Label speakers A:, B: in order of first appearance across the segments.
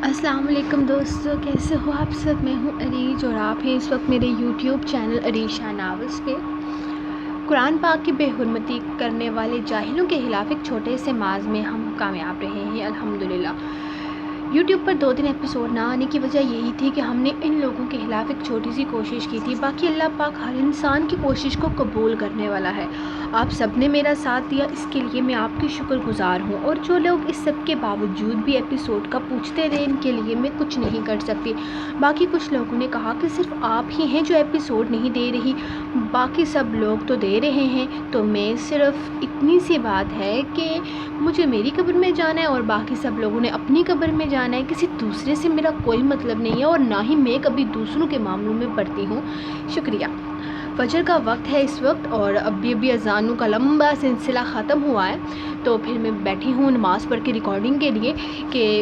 A: السلام علیکم دوستو، کیسے ہو آپ سب؟ میں ہوں عریج اور آپ ہیں اس وقت میرے یوٹیوب چینل عریشہ ناولز پہ۔ قرآن پاک کی بے حرمتی کرنے والے جاہلوں کے خلاف ایک چھوٹے سے ماز میں ہم کامیاب رہے ہیں الحمدللہ۔ یوٹیوب پر 2 ایپیسوڈ نہ آنے کی وجہ یہی تھی کہ ہم نے ان لوگوں کے خلاف ایک چھوٹی سی کوشش کی تھی۔ باقی اللہ پاک ہر انسان کی کوشش کو قبول کرنے والا ہے۔ آپ سب نے میرا ساتھ دیا، اس کے لیے میں آپ کی شکر گزار ہوں، اور جو لوگ اس سب کے باوجود بھی ایپیسوڈ کا پوچھتے رہے ان کے لیے میں کچھ نہیں کر سکتی۔ باقی کچھ لوگوں نے کہا کہ صرف آپ ہی ہیں جو ایپیسوڈ نہیں دے رہی، باقی سب لوگ تو دے رہے ہیں، تو میں صرف اتنی سی بات ہے کہ مجھے میری قبر میں جانا ہے اور باقی سب لوگوں نے اپنی قبر میں جانا ہے۔ کسی دوسرے سے میرا کوئی مطلب نہیں ہے اور نہ ہی میں کبھی دوسروں کے معاملوں میں پڑتی ہوں۔ شکریہ۔ فجر کا وقت ہے اس وقت اور ابھی اذانوں کا لمبا سلسلہ ختم ہوا ہے، تو پھر میں بیٹھی ہوں نماز پڑھ کے ریکارڈنگ کے لیے کہ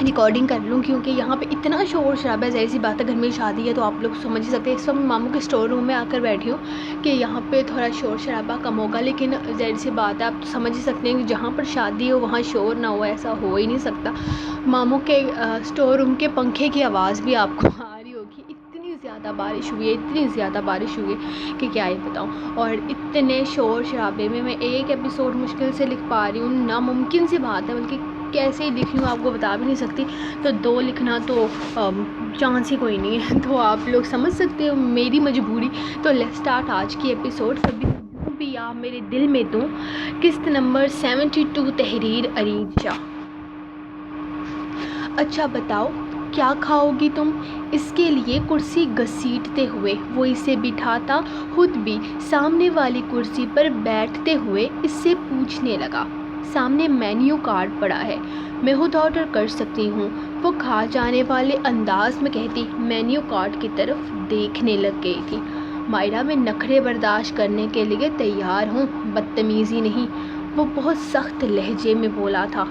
A: ریکارڈنگ کر لوں، کیونکہ یہاں پہ اتنا شور شرابہ ہے۔ ظاہر سی بات ہے، گھر میں شادی ہے تو آپ لوگ سمجھ ہی سکتے ہیں۔ اس وقت میں ماموں کے اسٹور روم میں آ کر بیٹھی ہوں کہ یہاں پہ تھوڑا شور شرابہ کم ہوگا، لیکن ظاہر سی بات ہے، آپ تو سمجھ ہی سکتے ہیں کہ جہاں پر شادی ہو وہاں شور نہ ہو، ایسا ہو ہی نہیں سکتا۔ ماموں کے اسٹور روم کے پنکھے کی آواز بھی آپ کو آ رہی ہوگی۔ اتنی زیادہ بارش ہوئی ہے کہ کیا ہی بتاؤں، اور اتنے شور شرابے میں ایک ایپیسوڈ مشکل سے لکھ پا رہی ہوں۔ ناممکن سی بات ہے، بلکہ کیسے لکھی ہوں آپ کو بتا بھی نہیں سکتی، تو 2 لکھنا تو چانس ہی کوئی نہیں ہے، تو آپ لوگ سمجھ سکتے ہو میری مجبوری۔ تو لیٹس اسٹارٹ آج کی ایپیسوڈ۔ کبھی یوں بھی آپ میرے دل میں تو قسط نمبر 72 تحریر عریشہ۔ اچھا بتاؤ کیا کھاؤ گی تم؟ اس کے لیے کرسی گھسیٹتے ہوئے وہ اسے بٹھاتا، خود بھی سامنے والی کرسی پر بیٹھتے ہوئے اس سے پوچھنے لگا۔ سامنے مینیو کارڈ پڑا ہے، میں خود آرڈر کر سکتی ہوں، وہ کھا جانے والے انداز میں کہتی مینیو کارڈ کی طرف دیکھنے لگ گئی تھی۔ مائرہ میں نخرے برداشت کرنے کے لیے تیار ہوں، بدتمیزی نہیں، وہ بہت سخت لہجے میں بولا تھا،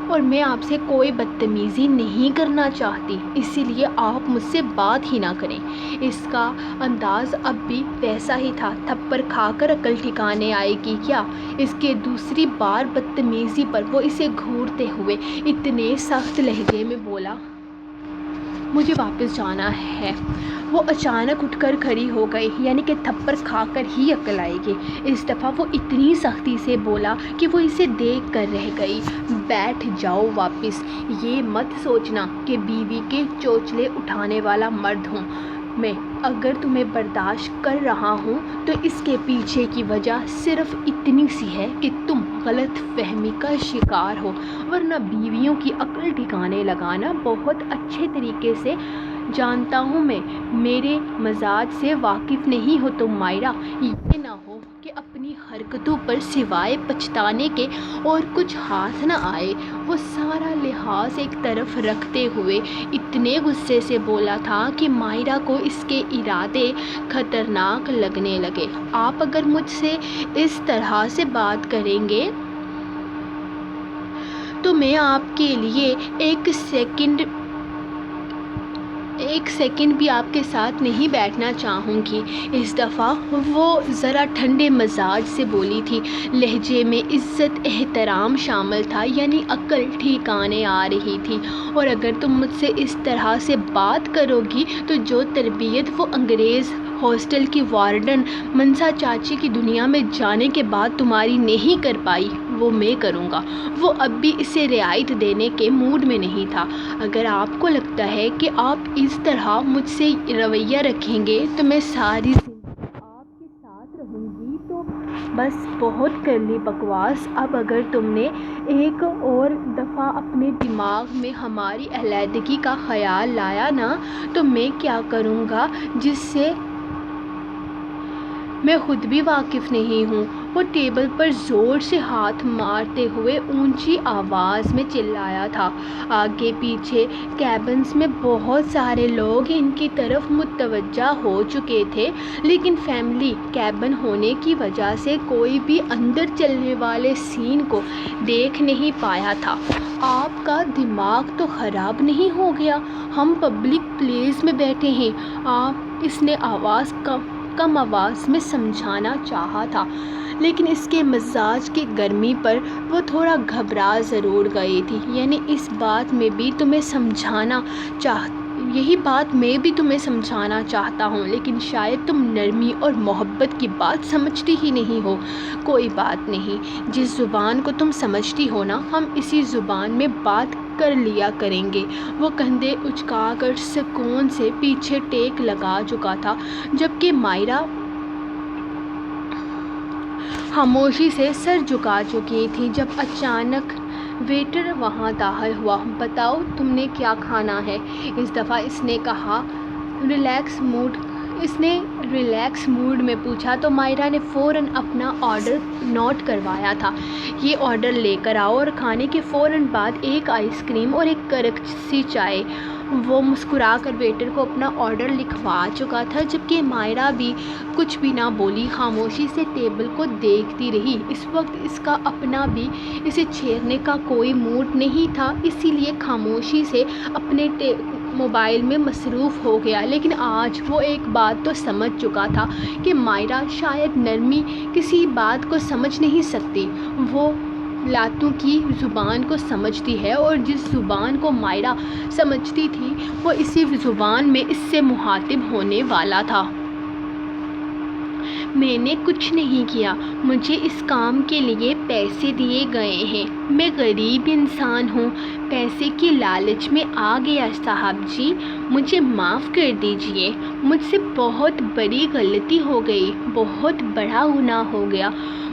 A: اور میں آپ سے کوئی بدتمیزی نہیں کرنا چاہتی، اسی لیے آپ مجھ سے بات ہی نہ کریں۔ اس کا انداز اب بھی ویسا ہی تھا۔ تھپڑ کھا کر عقل ٹھکانے آئے گی کیا؟ اس کے دوسری بار بدتمیزی پر وہ اسے گھورتے ہوئے اتنے سخت لہجے میں بولا، مجھے واپس جانا ہے۔ وہ اچانک اٹھ کر کھڑی ہو گئی، یعنی کہ تھپڑ کھا کر ہی عقل آئے گی۔ اس دفعہ وہ اتنی سختی سے بولا کہ وہ اسے دیکھ کر رہ گئی۔ بیٹھ جاؤ واپس، یہ مت سوچنا کہ بیوی کے چوچلے اٹھانے والا مرد ہوں میں۔ اگر تمہیں برداشت کر رہا ہوں تو اس کے پیچھے کی وجہ صرف اتنی سی ہے کہ تم غلط فہمی کا شکار ہو، ورنہ بیویوں کی عقل ٹھکانے لگانا بہت اچھے طریقے سے جانتا ہوں میں۔ میرے مزاج سے واقف نہیں ہو تم مائرہ، یہ نہ ہو کہ اپنی حرکتوں پر سوائے پچھتانے کے اور کچھ ہاتھ نہ آئے۔ وہ سارا لحاظ ایک طرف رکھتے ہوئے اتنے غصے سے بولا تھا کہ مائرہ کو اس کے ارادے خطرناک لگنے لگے۔ آپ اگر مجھ سے اس طرح سے بات کریں گے تو میں آپ کے لیے ایک سیکنڈ بھی آپ کے ساتھ نہیں بیٹھنا چاہوں گی۔ اس دفعہ وہ ذرا ٹھنڈے مزاج سے بولی تھی، لہجے میں عزت احترام شامل تھا، یعنی عقل ٹھکانے آ رہی تھی۔ اور اگر تم مجھ سے اس طرح سے بات کرو گی تو جو تربیت وہ انگریز ہاسٹل کی وارڈن منسا چاچی کی دنیا میں جانے کے بعد تمہاری نہیں کر پائی، وہ میں کروں گا۔ وہ اب بھی اسے رعایت دینے کے موڈ میں نہیں تھا۔ اگر آپ کو لگتا ہے کہ آپ اس طرح مجھ سے رویہ رکھیں گے تو میں ساری زندگی آپ کے ساتھ رہوں گی تو بس بہت کر لی بکواس۔ اب اگر تم نے ایک اور دفعہ اپنے دماغ میں ہماری علیحدگی کا خیال لایا نا، تو میں کیا کروں گا جس سے میں خود بھی واقف نہیں ہوں۔ وہ ٹیبل پر زور سے ہاتھ مارتے ہوئے اونچی آواز میں چلایا تھا۔ آگے پیچھے کیبنز میں بہت سارے لوگ ان کی طرف متوجہ ہو چکے تھے، لیکن فیملی کیبن ہونے کی وجہ سے کوئی بھی اندر چلنے والے سین کو دیکھ نہیں پایا تھا۔ آپ کا دماغ تو خراب نہیں ہو گیا؟ ہم پبلک پلیس میں بیٹھے ہیں۔ اس نے آواز کم آواز میں سمجھانا چاہا تھا، لیکن اس کے مزاج کی گرمی پر وہ تھوڑا گھبرا ضرور گئی تھی۔ یہی بات میں بھی تمہیں سمجھانا چاہتا ہوں، لیکن شاید تم نرمی اور محبت کی بات سمجھتی ہی نہیں ہو۔ کوئی بات نہیں، جس زبان کو تم سمجھتی ہو نا، ہم اسی زبان میں بات کر لیا کریں گے۔ وہ کندھے اچکا کر سکون سے پیچھے ٹیک لگا چکا تھا، جبکہ مائرا خاموشی سے سر جھکا چکی تھی۔ جب اچانک ویٹر وہاں داخل ہوا۔ بتاؤ تم نے کیا کھانا ہے؟ اس دفعہ اس نے ریلیکس موڈ میں پوچھا تو مائرا نے فوراً اپنا آرڈر نوٹ کروایا تھا۔ یہ آرڈر لے کر آؤ، اور کھانے کے فوراً بعد ایک آئس کریم اور ایک کڑک سی چائے۔ وہ مسکرا کر ویٹر کو اپنا آرڈر لکھوا چکا تھا، جبکہ مائرا بھی کچھ بھی نہ بولی، خاموشی سے ٹیبل کو دیکھتی رہی۔ اس وقت اس کا اپنا بھی اسے چھیڑنے کا کوئی موڈ نہیں تھا، اسی لیے خاموشی سے اپنے موبائل میں مصروف ہو گیا۔ لیکن آج وہ ایک بات تو سمجھ چکا تھا کہ مائرا شاید نرمی کسی بات کو سمجھ نہیں سکتی۔ وہ لاتوں کی زبان کو سمجھتی ہے، اور جس زبان کو مائرا سمجھتی تھی وہ اسی زبان میں اس سے مخاطب ہونے والا تھا۔ میں نے کچھ نہیں کیا، مجھے اس کام کے لیے پیسے دیے گئے ہیں۔ میں غریب انسان ہوں، پیسے کی لالچ میں آ گیا صاحب جی، مجھے معاف کر دیجیے۔ مجھ سے بہت بڑی غلطی ہو گئی، بہت بڑا گناہ ہو گیا۔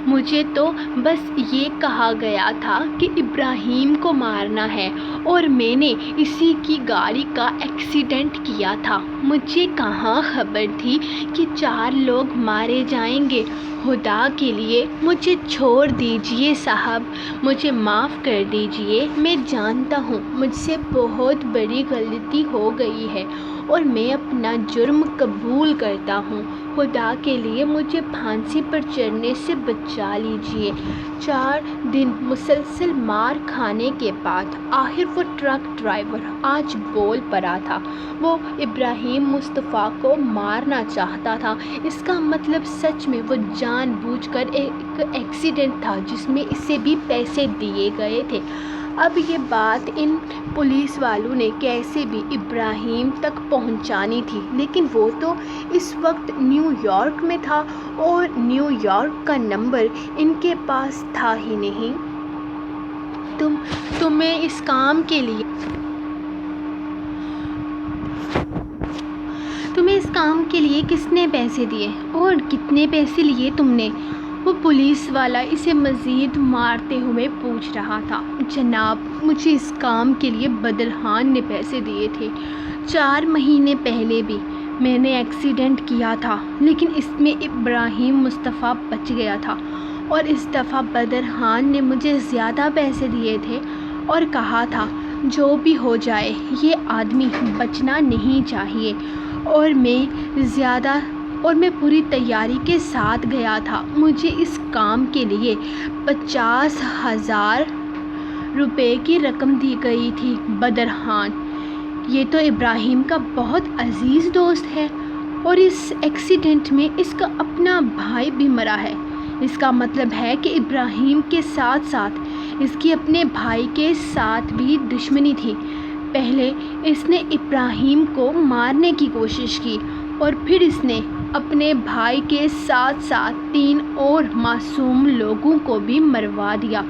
A: مجھے تو بس یہ کہا گیا تھا کہ ابراہیم کو مارنا ہے، اور میں نے اسی کی گاڑی کا ایکسیڈنٹ کیا تھا۔ مجھے کہاں خبر تھی کہ 4 لوگ مارے جائیں گے۔ خدا کے لیے مجھے چھوڑ دیجیے صاحب، مجھے معاف کر دیجیے۔ میں جانتا ہوں مجھ سے بہت بڑی غلطی ہو گئی ہے، اور میں اپنا جرم قبول کرتا ہوں۔ خدا کے لیے مجھے پھانسی پر چڑھنے سے بچا لیجیے۔ 4 دن مسلسل مار کھانے کے بعد آخر وہ ٹرک ڈرائیور آج بول پڑا تھا۔ وہ ابراہیم مصطفیٰ کو مارنا چاہتا تھا۔ اس کا مطلب سچ میں وہ جان بوجھ کر ایک ایکسیڈنٹ تھا جس میں اسے بھی پیسے دیے گئے تھے۔ اب یہ بات ان پولیس والوں نے کیسے بھی ابراہیم تک پہنچانی تھی، لیکن وہ تو اس وقت نیو یارک میں تھا، اور نیو یارک کا نمبر ان کے پاس تھا ہی نہیں۔ تمہیں اس کام کے لیے کس نے پیسے دیے، اور کتنے پیسے لیے تم نے؟ وہ پولیس والا اسے مزید مارتے ہوئے پوچھ رہا تھا۔ جناب، مجھے اس کام کے لیے بدرخان نے پیسے دیے تھے۔ 4 مہینے پہلے بھی میں نے ایکسیڈنٹ کیا تھا، لیکن اس میں ابراہیم مصطفیٰ بچ گیا تھا، اور اس دفعہ بدرخان نے مجھے زیادہ پیسے دیے تھے اور کہا تھا جو بھی ہو جائے یہ آدمی بچنا نہیں چاہیے، اور میں پوری تیاری کے ساتھ گیا تھا۔ مجھے اس کام کے لیے 50,000 روپے کی رقم دی گئی تھی۔ بدرخان، یہ تو ابراہیم کا بہت عزیز دوست ہے، اور اس ایکسیڈنٹ میں اس کا اپنا بھائی بھی مرا ہے۔ اس کا مطلب ہے کہ ابراہیم کے ساتھ ساتھ اس کی اپنے بھائی کے ساتھ بھی دشمنی تھی۔ پہلے اس نے ابراہیم کو مارنے کی کوشش کی، اور پھر اس نے اپنے بھائی کے ساتھ ساتھ 3 اور معصوم لوگوں کو بھی مروا دیا۔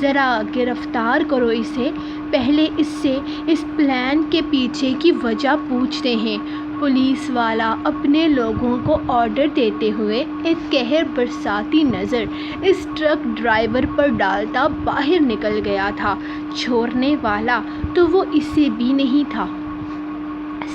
A: ذرا گرفتار کرو اسے، پہلے اس سے اس پلان کے پیچھے کی وجہ پوچھتے ہیں۔ پولیس والا اپنے لوگوں کو آرڈر دیتے ہوئے ایک قہر برساتی نظر اس ٹرک ڈرائیور پر ڈالتا باہر نکل گیا تھا۔ چھوڑنے والا تو وہ اسے بھی نہیں تھا۔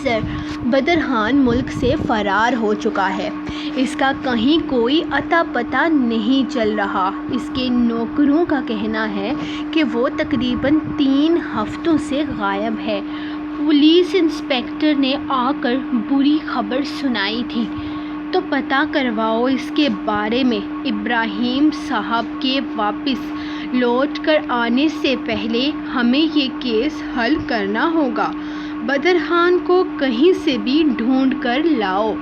A: سر، بدرخان ملک سے فرار ہو چکا ہے، اس کا کہیں کوئی اتا پتہ نہیں چل رہا۔ اس کے نوکروں کا کہنا ہے کہ وہ تقریباً 3 ہفتوں سے غائب ہے۔ پولیس انسپکٹر نے آ کر بری خبر سنائی تھی، تو پتہ کرواؤ اس کے بارے میں۔ ابراہیم صاحب کے واپس لوٹ کر آنے سے پہلے ہمیں یہ کیس حل کرنا ہوگا۔ بدرخان کو کہیں سے بھی ڈھونڈ کر لاؤ۔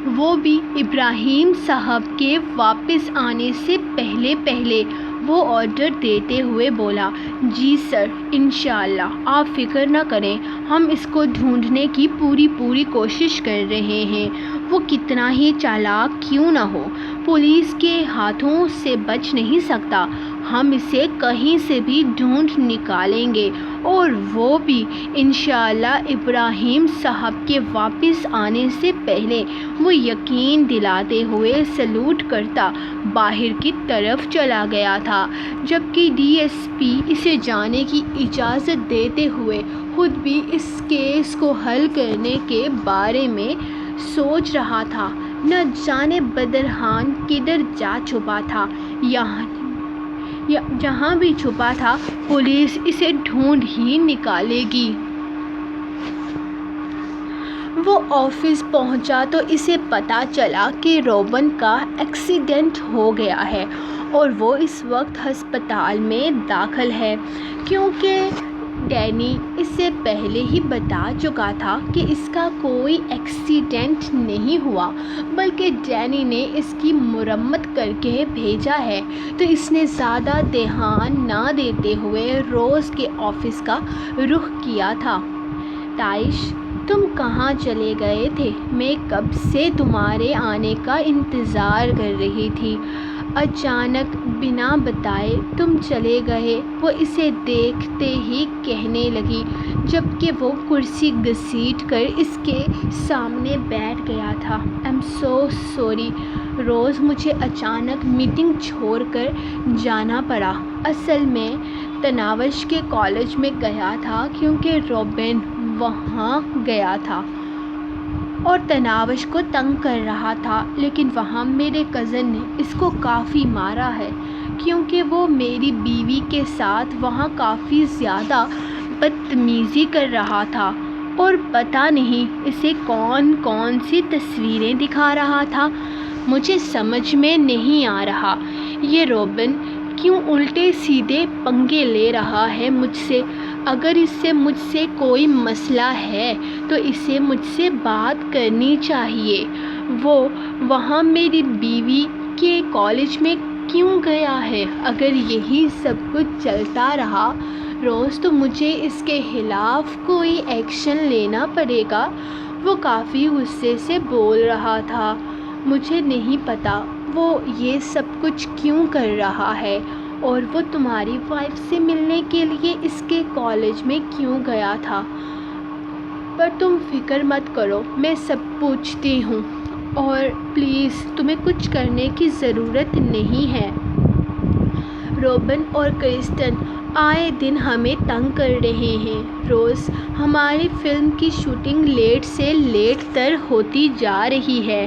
A: وہ بھی ابراہیم صاحب کے واپس آنے سے پہلے وہ آرڈر دیتے ہوئے بولا، جی سر، انشاءاللہ آپ فکر نہ کریں، ہم اس کو ڈھونڈنے کی پوری کوشش کر رہے ہیں۔ وہ کتنا ہی چالاک کیوں نہ ہو، پولیس کے ہاتھوں سے بچ نہیں سکتا۔ ہم اسے کہیں سے بھی ڈھونڈ نکالیں گے، اور وہ بھی انشاءاللہ ابراہیم صاحب کے واپس آنے سے پہلے۔ وہ یقین دلاتے ہوئے سلوٹ کرتا باہر کی طرف چلا گیا تھا، جبکہ ڈی ایس پی اسے جانے کی اجازت دیتے ہوئے خود بھی اس کیس کو حل کرنے کے بارے میں سوچ رہا تھا۔ نہ جانے بدرخان کدھر جا چھپا تھا، جہاں بھی چھپا تھا پولیس اسے ڈھونڈ ہی نکالے گی۔ وہ آفس پہنچا تو اسے پتہ چلا کہ روبن کا ایکسیڈنٹ ہو گیا ہے اور وہ اس وقت ہسپتال میں داخل ہے، کیونکہ ڈینی اسے پہلے ہی بتا چکا تھا کہ اس کا کوئی ایکسیڈنٹ نہیں ہوا، بلکہ ڈینی نے اس کی مرمت کر کے بھیجا ہے۔ تو اس نے زیادہ دھیان نہ دیتے ہوئے روز کے آفس کا رخ کیا تھا۔ تائش، تم کہاں چلے گئے تھے؟ میں کب سے تمہارے آنے کا انتظار کر رہی تھی۔ اچانک بنا بتائے تم چلے گئے، وہ اسے دیکھتے ہی کہنے لگی، جبکہ وہ کرسی گھسیٹ کر اس کے سامنے بیٹھ گیا تھا۔ I'm so sorry روز، مجھے اچانک میٹنگ چھوڑ کر جانا پڑا۔ اصل میں تناوش کے کالج میں گیا تھا، کیونکہ روبن وہاں گیا تھا اور تناوش کو تنگ کر رہا تھا، لیکن وہاں میرے کزن نے اس کو کافی مارا ہے، کیونکہ وہ میری بیوی کے ساتھ وہاں کافی زیادہ بدتمیزی کر رہا تھا، اور پتہ نہیں اسے کون سی تصویریں دکھا رہا تھا۔ مجھے سمجھ میں نہیں آ رہا یہ روبن کیوں الٹے سیدھے پنگے لے رہا ہے مجھ سے۔ اگر اسے مجھ سے کوئی مسئلہ ہے تو اسے مجھ سے بات کرنی چاہیے۔ وہ وہاں میری بیوی کے کالج میں کیوں گیا ہے؟ اگر یہی سب کچھ چلتا رہا روز تو مجھے اس کے خلاف کوئی ایکشن لینا پڑے گا۔ وہ کافی غصے سے بول رہا تھا۔ مجھے نہیں پتا وہ یہ سب کچھ کیوں کر رہا ہے، اور وہ تمہاری وائف سے ملنے کے لیے اس کے کالج میں کیوں گیا تھا، پر تم فکر مت کرو، میں سب پوچھتی ہوں، اور پلیز تمہیں کچھ کرنے کی ضرورت نہیں ہے۔ روبن اور کرسٹن آئے دن ہمیں تنگ کر رہے ہیں روز، ہماری فلم کی شوٹنگ لیٹ سے لیٹ تر ہوتی جا رہی ہے۔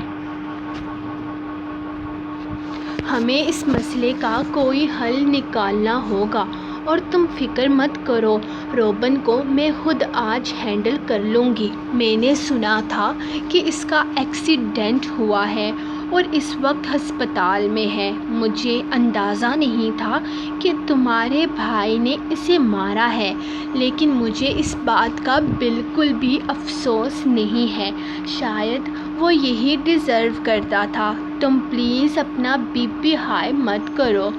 A: ہمیں اس مسئلے کا کوئی حل نکالنا ہوگا، اور تم فکر مت کرو، روبن کو میں خود آج ہینڈل کر لوں گی۔ میں نے سنا تھا کہ اس کا ایکسیڈنٹ ہوا ہے اور اس وقت ہسپتال میں ہے۔ مجھے اندازہ نہیں تھا کہ تمہارے بھائی نے اسے مارا ہے، لیکن مجھے اس بات کا بالکل بھی افسوس نہیں ہے۔ شاید وہ یہی ڈیزرو کرتا تھا۔ تم پلیز اپنا بی پی ہائی مت کرو،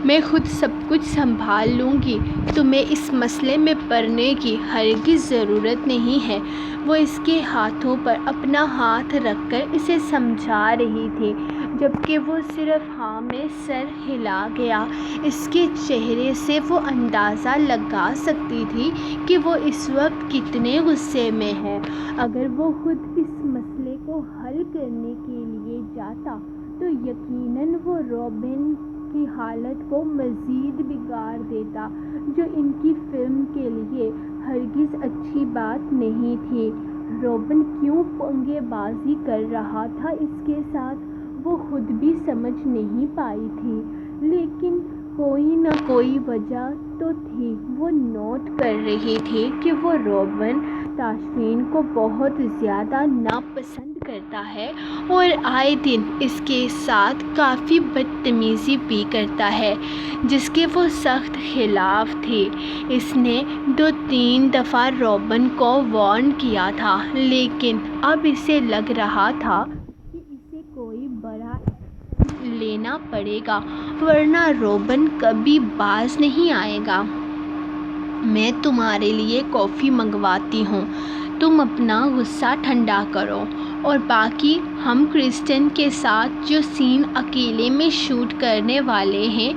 A: میں خود سب کچھ سنبھال لوں گی، تمہیں اس مسئلے میں پڑنے کی ہرگز ضرورت نہیں ہے۔ وہ اس کے ہاتھوں پر اپنا ہاتھ رکھ کر اسے سمجھا رہی تھی، جبکہ وہ صرف ہاں میں سر ہلا گیا۔ اس کے چہرے سے وہ اندازہ لگا سکتی تھی کہ وہ اس وقت کتنے غصے میں ہے۔ اگر وہ خود اس مسئلے کو حل کرنے کے لیے جاتا تو یقیناً وہ روبن کی حالت کو مزید بگاڑ دیتا، جو ان کی فلم کے لیے ہرگز اچھی بات نہیں تھی۔ روبن کیوں پنگے بازی کر رہا تھا اس کے ساتھ، وہ خود بھی سمجھ نہیں پائی تھی، لیکن کوئی نہ کوئی وجہ تو تھی۔ وہ نوٹ کر رہی تھی کہ وہ روبن تاشفین کو بہت زیادہ ناپسند کرتا ہے اور آئے دن اس کے ساتھ کافی بدتمیزی بھی کرتا ہے، جس کے وہ سخت خلاف تھے۔ اس نے 2-3 دفعہ روبن کو وارن کیا تھا، لیکن اب اسے لگ رہا تھا کہ اسے کوئی بڑا ایکشن لینا پڑے گا، ورنہ روبن کبھی باز نہیں آئے گا۔ میں تمہارے لیے کافی منگواتی ہوں، تم اپنا غصہ ٹھنڈا کرو، اور باقی ہم کرسٹن کے ساتھ جو سین اکیلے میں شوٹ کرنے والے ہیں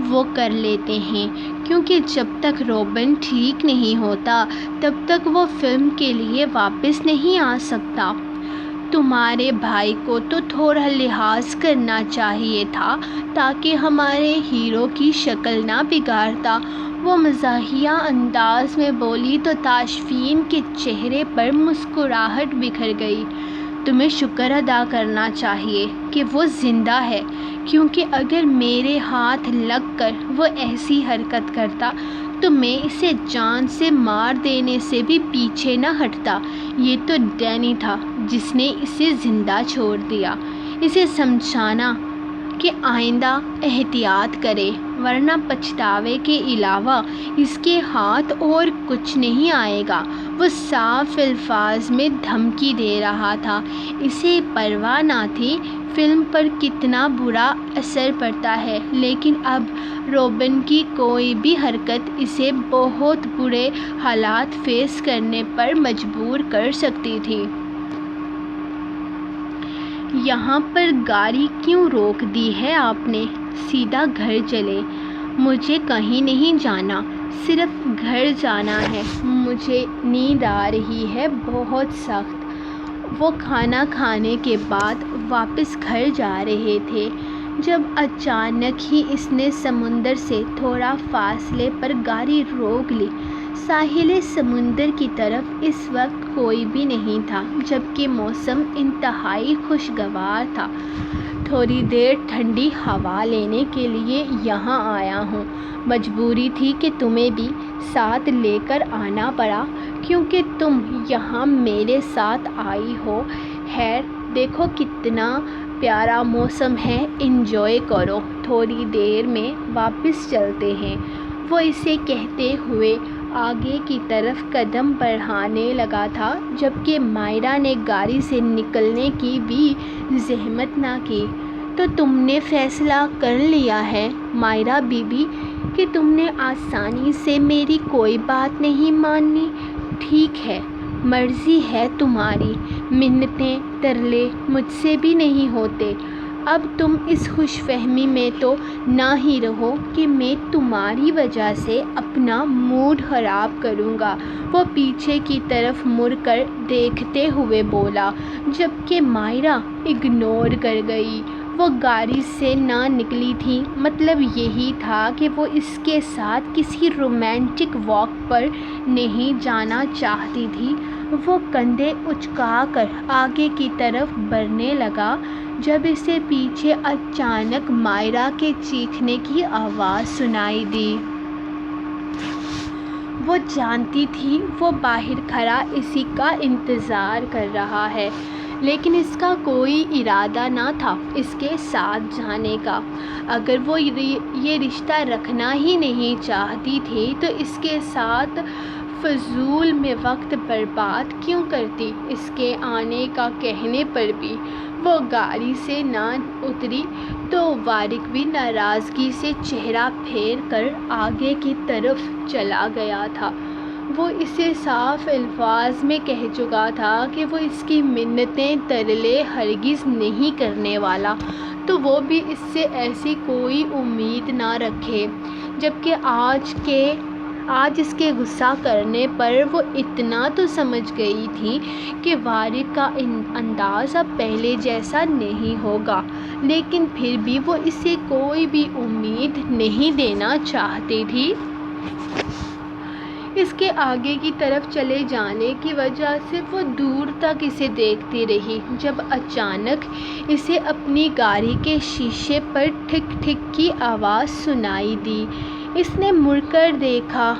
A: وہ کر لیتے ہیں، کیونکہ جب تک روبن ٹھیک نہیں ہوتا تب تک وہ فلم کے لیے واپس نہیں آ سکتا۔ تمہارے بھائی کو تو تھوڑا لحاظ کرنا چاہیے تھا تاکہ ہمارے ہیرو کی شکل نہ بگڑتا، وہ مزاحیہ انداز میں بولی تو تاشفین کے چہرے پر مسکراہٹ بکھر گئی۔ تمہیں شکر ادا کرنا چاہیے کہ وہ زندہ ہے، کیونکہ اگر میرے ہاتھ لگ کر وہ ایسی حرکت کرتا تو میں اسے جان سے مار دینے سے بھی پیچھے نہ ہٹتا۔ یہ تو ڈینی تھا جس نے اسے زندہ چھوڑ دیا۔ اسے سمجھانا کہ آئندہ احتیاط کرے، ورنہ پچھتاوے کے علاوہ اس کے ہاتھ اور کچھ نہیں آئے گا۔ وہ صاف الفاظ میں دھمکی دے رہا تھا۔ اسے پرواہ نہ تھی فلم پر کتنا برا اثر پڑتا ہے، لیکن اب روبن کی کوئی بھی حرکت اسے بہت برے حالات فیس کرنے پر مجبور کر سکتی تھی۔ یہاں پر گاڑی کیوں روک دی ہے آپ نے؟ سیدھا گھر چلیں۔ مجھے کہیں نہیں جانا، صرف گھر جانا ہے۔ مجھے نیند آ رہی ہے بہت سخت۔ وہ کھانا کھانے کے بعد واپس گھر جا رہے تھے جب اچانک ہی اس نے سمندر سے تھوڑا فاصلے پر گاڑی روک لی۔ ساحل سمندر کی طرف اس وقت کوئی بھی نہیں تھا، جبکہ موسم انتہائی خوشگوار تھا۔ تھوڑی دیر ٹھنڈی ہوا لینے کے لیے یہاں آیا ہوں۔ مجبوری تھی کہ تمہیں بھی ساتھ لے کر آنا پڑا، کیونکہ تم یہاں میرے ساتھ آئی ہو۔ خیر، دیکھو کتنا پیارا موسم ہے، انجوائے کرو، تھوڑی دیر میں واپس چلتے ہیں۔ وہ اسے کہتے ہوئے آگے کی طرف قدم بڑھانے لگا تھا، جبکہ مائرا نے گاڑی سے نکلنے کی بھی زحمت نہ کی۔ تو تم نے فیصلہ کر لیا ہے مائرا بی بی کہ تم نے آسانی سے میری کوئی بات نہیں ماننی؟ ٹھیک ہے، مرضی ہے تمہاری، منتیں ترلے مجھ سے بھی نہیں ہوتے۔ اب تم اس خوش فہمی میں تو نہ ہی رہو کہ میں تمہاری وجہ سے اپنا موڈ خراب کروں گا۔ وہ پیچھے کی طرف مڑ کر دیکھتے ہوئے بولا، جبکہ مائرا اگنور کر گئی۔ وہ گاڑی سے نہ نکلی تھی، مطلب یہی تھا کہ وہ اس کے ساتھ کسی رومانٹک واک پر نہیں جانا چاہتی تھی۔ وہ کندھے اچکا کر آگے کی طرف بڑھنے لگا جب اسے پیچھے اچانک مائرا کے چیخنے کی آواز سنائی دی۔ وہ جانتی تھی وہ باہر کھڑا اسی کا انتظار کر رہا ہے، لیکن اس کا کوئی ارادہ نہ تھا اس کے ساتھ جانے کا۔ اگر وہ یہ رشتہ رکھنا ہی نہیں چاہتی تھی تو اس کے ساتھ فضول میں وقت برباد کیوں کرتی؟ اس کے آنے کا کہنے پر بھی وہ گاڑی سے نہ اتری تو وارق بھی ناراضگی سے چہرہ پھیر کر آگے کی طرف چلا گیا تھا۔ وہ اسے صاف الفاظ میں کہہ چکا تھا کہ وہ اس کی منتیں ترلے ہرگز نہیں کرنے والا، تو وہ بھی اس سے ایسی کوئی امید نہ رکھے۔ جبکہ آج اس کے غصہ کرنے پر وہ اتنا تو سمجھ گئی تھی کہ وارق کا انداز اب پہلے جیسا نہیں ہوگا، لیکن پھر بھی وہ اسے کوئی بھی امید نہیں دینا چاہتی تھی۔ اس کے آگے کی طرف چلے جانے کی وجہ سے وہ دور تک اسے دیکھتی رہی، جب اچانک اسے اپنی گاڑی کے شیشے پر ٹھک ٹھک کی آواز سنائی دی۔ اس نے مڑ کر دیکھا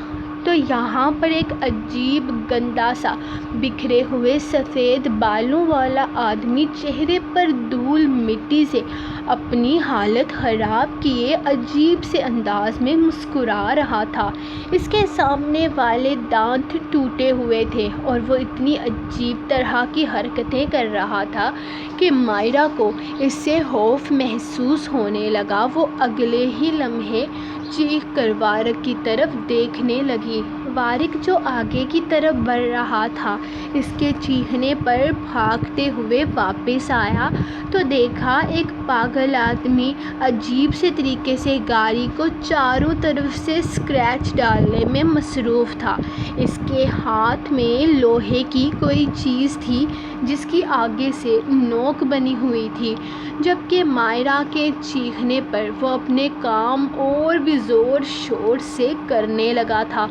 A: تو یہاں پر ایک عجیب گندا سا بکھرے ہوئے سفید بالوں والا آدمی چہرے پر دھول مٹی سے اپنی حالت خراب کیے عجیب سے انداز میں مسکرا رہا تھا۔ اس کے سامنے والے دانت ٹوٹے ہوئے تھے اور وہ اتنی عجیب طرح کی حرکتیں کر رہا تھا کہ مائرا کو اس سے خوف محسوس ہونے لگا۔ وہ اگلے ہی لمحے چیخ کر وارق کی طرف دیکھنے لگی۔ وارق جو آگے کی طرف بڑھ رہا تھا اس کے چیخنے پر بھاگتے ہوئے واپس آیا تو دیکھا ایک پاگل آدمی عجیب سے طریقے سے گاڑی کو چاروں طرف سے اسکریچ ڈالنے میں مصروف تھا۔ اس کے ہاتھ میں لوہے کی کوئی چیز تھی جس کی آگے سے نوک بنی ہوئی تھی، جبکہ مائرا کے چیخنے پر وہ اپنے کام اور بھی زور شور سے کرنے لگا تھا۔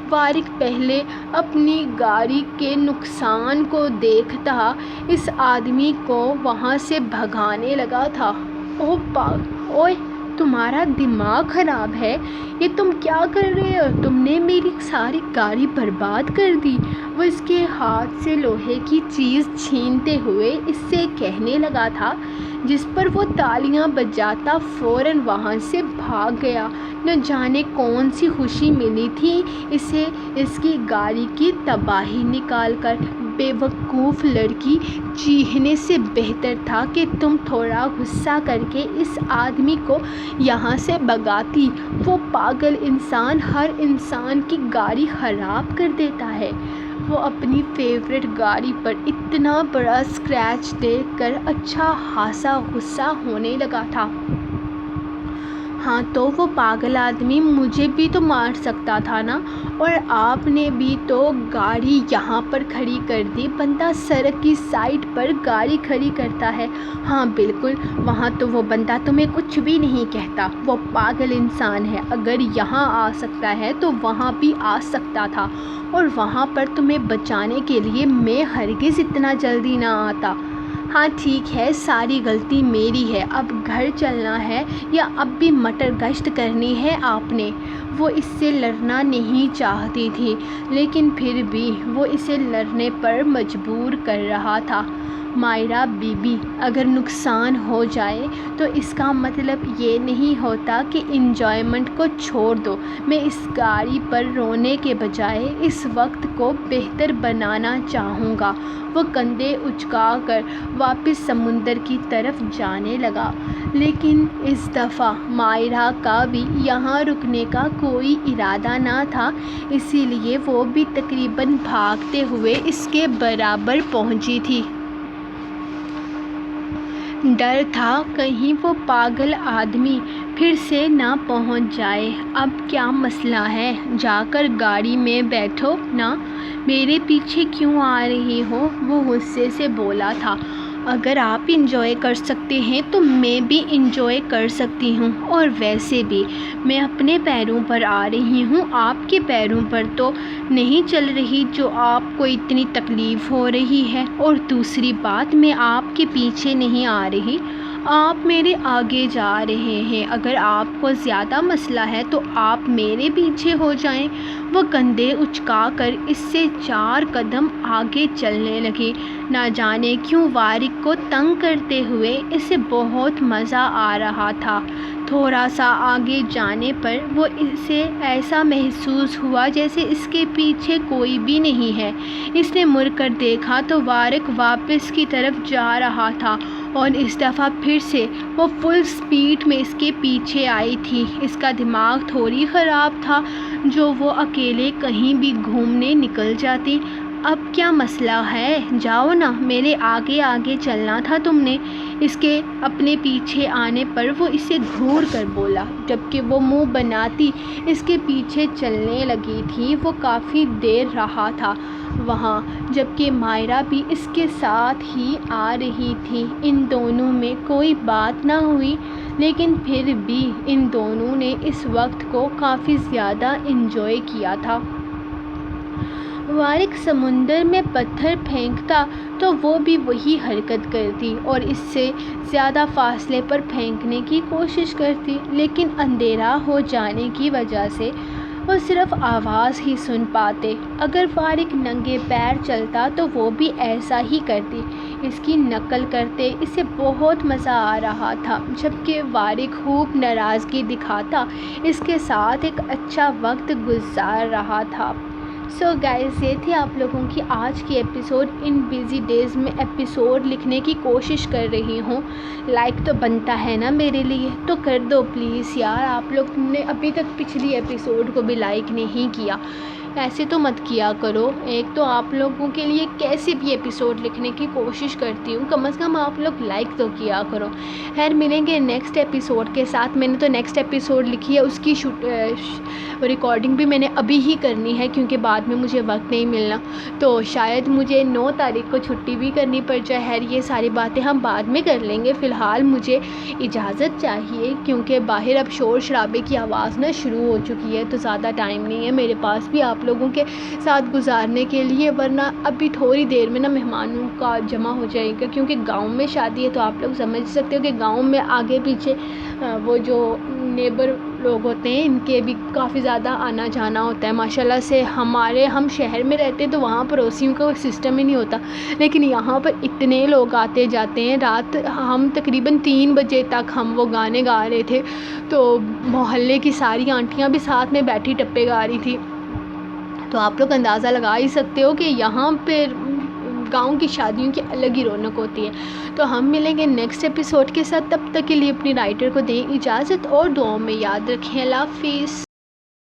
A: وارق پہلے اپنی گاڑی کے نقصان کو دیکھتا اس آدمی کو وہاں سے بھگانے لگا تھا۔ اوئے تمہارا دماغ خراب ہے، یہ تم کیا کر رہے ہو؟ تم نے میری ساری گاڑی برباد کر دی۔ وہ اس کے ہاتھ سے لوہے کی چیز چھینتے ہوئے اس سے کہنے لگا تھا، جس پر وہ تالیاں بجاتا فوراً وہاں سے بھاگ گیا۔ نہ جانے کون سی خوشی ملی تھی اسے اس کی گاڑی کی تباہی نکال کر۔ بے وقوف لڑکی، چیخنے سے بہتر تھا کہ تم تھوڑا غصہ کر کے اس آدمی کو یہاں سے بھگاتی۔ وہ پاگل انسان ہر انسان کی گاڑی خراب کر دیتا ہے۔ وہ اپنی فیورٹ گاڑی پر اتنا بڑا اسکریچ دیکھ کر اچھا خاصا غصہ ہونے لگا تھا۔ ہاں تو وہ پاگل آدمی مجھے بھی تو مار سکتا تھا نا، اور آپ نے بھی تو گاڑی یہاں پر کھڑی کر دی۔ بندہ سڑک کی سائڈ پر گاڑی کھڑی کرتا ہے۔ ہاں بالکل، وہاں تو وہ بندہ تمہیں کچھ بھی نہیں کہتا۔ وہ پاگل انسان ہے، اگر یہاں آ سکتا ہے تو وہاں بھی آ سکتا تھا، اور وہاں پر تمہیں بچانے کے لیے میں ہرگز اتنا جلدی نہ آتا۔ ہاں ٹھیک ہے، ساری غلطی میری ہے۔ اب گھر چلنا ہے یا اب بھی مٹر گشت کرنی ہے آپ نے؟ وہ اس سے لڑنا نہیں چاہتی تھی، لیکن پھر بھی وہ اسے لڑنے پر مجبور کر رہا تھا۔ مائرا بی بی، اگر نقصان ہو جائے تو اس کا مطلب یہ نہیں ہوتا کہ انجوائمنٹ کو چھوڑ دو۔ میں اس گاڑی پر رونے کے بجائے اس وقت کو بہتر بنانا چاہوں گا۔ وہ کندھے اچکا کر واپس سمندر کی طرف جانے لگا، لیکن اس دفعہ مائرا کا بھی یہاں رکنے کا کوئی ارادہ نہ تھا، اسی لیے وہ بھی تقریباً بھاگتے ہوئے اس کے برابر پہنچی تھی۔ ڈر تھا کہیں وہ پاگل آدمی پھر سے نہ پہنچ جائے۔ اب کیا مسئلہ ہے، جا کر گاڑی میں بیٹھو نا، میرے پیچھے کیوں آ رہی ہو؟ وہ غصے سے بولا تھا۔ اگر آپ انجوائے کر سکتے ہیں تو میں بھی انجوائے کر سکتی ہوں، اور ویسے بھی میں اپنے پیروں پر آ رہی ہوں، آپ کے پیروں پر تو نہیں چل رہی جو آپ کو اتنی تکلیف ہو رہی ہے۔ اور دوسری بات، میں آپ کے پیچھے نہیں آ رہی، آپ میرے آگے جا رہے ہیں۔ اگر آپ کو زیادہ مسئلہ ہے تو آپ میرے پیچھے ہو جائیں۔ وہ کندھے اچکا کر اس سے 4 قدم آگے چلنے لگی۔ نہ جانے کیوں وارق کو تنگ کرتے ہوئے اسے بہت مزہ آ رہا تھا۔ تھوڑا سا آگے جانے پر وہ اسے ایسا محسوس ہوا جیسے اس کے پیچھے کوئی بھی نہیں ہے۔ اس نے مڑ کر دیکھا تو وارق واپس کی طرف جا رہا تھا، اور اس دفعہ پھر سے وہ فل سپیڈ میں اس کے پیچھے آئی تھی۔ اس کا دماغ تھوڑی خراب تھا جو وہ اکیلے کہیں بھی گھومنے نکل جاتی۔ اب کیا مسئلہ ہے، جاؤ نا، میرے آگے آگے چلنا تھا تم نے۔ اس کے اپنے پیچھے آنے پر وہ اسے گھور کر بولا، جبکہ وہ منہ بناتی اس کے پیچھے چلنے لگی تھی۔ وہ کافی دیر رہا تھا وہاں، جبکہ مائرا بھی اس کے ساتھ ہی آ رہی تھی۔ ان دونوں میں کوئی بات نہ ہوئی، لیکن پھر بھی ان دونوں نے اس وقت کو کافی زیادہ انجوائے کیا تھا۔ وارق سمندر میں پتھر پھینکتا تو وہ بھی وہی حرکت کرتی اور اس سے زیادہ فاصلے پر پھینکنے کی کوشش کرتی، لیکن اندھیرا ہو جانے کی وجہ سے وہ صرف آواز ہی سن پاتے۔ اگر فارق ننگے پیر چلتا تو وہ بھی ایسا ہی کرتی، اس کی نقل کرتے۔ اسے بہت مزہ آ رہا تھا، جبکہ فارق خوب ناراضگی دکھاتا اس کے ساتھ ایک اچھا وقت گزار رہا تھا۔ سو گائز، یہ تھی آپ لوگوں کی آج کی ایپیسوڈ۔ ان بیزی ڈیز میں ایپیسوڈ لکھنے کی کوشش کر رہی ہوں، لائک تو بنتا ہے نا میرے لیے، تو کر دو پلیز یار۔ آپ لوگ نے ابھی تک پچھلی ایپیسوڈ کو بھی لائک نہیں کیا، ایسے تو مت کیا کرو۔ ایک تو آپ لوگوں کے لیے کیسے بھی ایپیسوڈ لکھنے کی کوشش کرتی ہوں، کم از کم آپ لوگ لائک تو کیا کرو۔ خیر، ملیں گے نیکسٹ ایپیسوڈ کے ساتھ۔ میں نے تو نیکسٹ ایپیسوڈ لکھی ہے، اس کی ریکارڈنگ بھی میں نے ابھی ہی کرنی ہے، کیونکہ بعد میں مجھے وقت نہیں ملنا، تو شاید مجھے 9 تاریخ کو چھٹی بھی کرنی پڑ جائے۔ خیر، یہ ساری باتیں ہم بعد میں کر لیں گے، فی الحال مجھے اجازت چاہیے، کیونکہ باہر اب شور شرابے کی آواز نہ شروع ہو چکی ہے، تو زیادہ ٹائم نہیں ہے میرے پاس بھی آپ لوگوں کے ساتھ گزارنے کے لیے، ورنہ ابھی تھوڑی دیر میں نا مہمانوں کا جمع ہو جائے گا، کیونکہ گاؤں میں شادی ہے، تو آپ لوگ سمجھ سکتے ہو کہ گاؤں میں آگے پیچھے وہ جو نیبر لوگ ہوتے ہیں، ان کے بھی کافی زیادہ آنا جانا ہوتا ہے ماشاءاللہ سے۔ ہم شہر میں رہتے ہیں تو وہاں پڑوسیوں کا کوئی سسٹم ہی نہیں ہوتا، لیکن یہاں پر اتنے لوگ آتے جاتے ہیں۔ رات ہم تقریباً 3 بجے تک ہم وہ گانے گا رہے تھے، تو محلے کی ساری آنٹیاں بھی ساتھ میں بیٹھی ٹپے گا رہی تھی، تو آپ لوگ اندازہ لگا ہی سکتے ہو کہ یہاں پہ گاؤں کی شادیوں کی الگ ہی رونق ہوتی ہے۔ تو ہم ملیں گے نیکسٹ ایپیسوڈ کے ساتھ، تب تک کے لیے اپنی رائٹر کو دیں اجازت اور دعاؤں میں یاد رکھیں۔ اللہ حافظ۔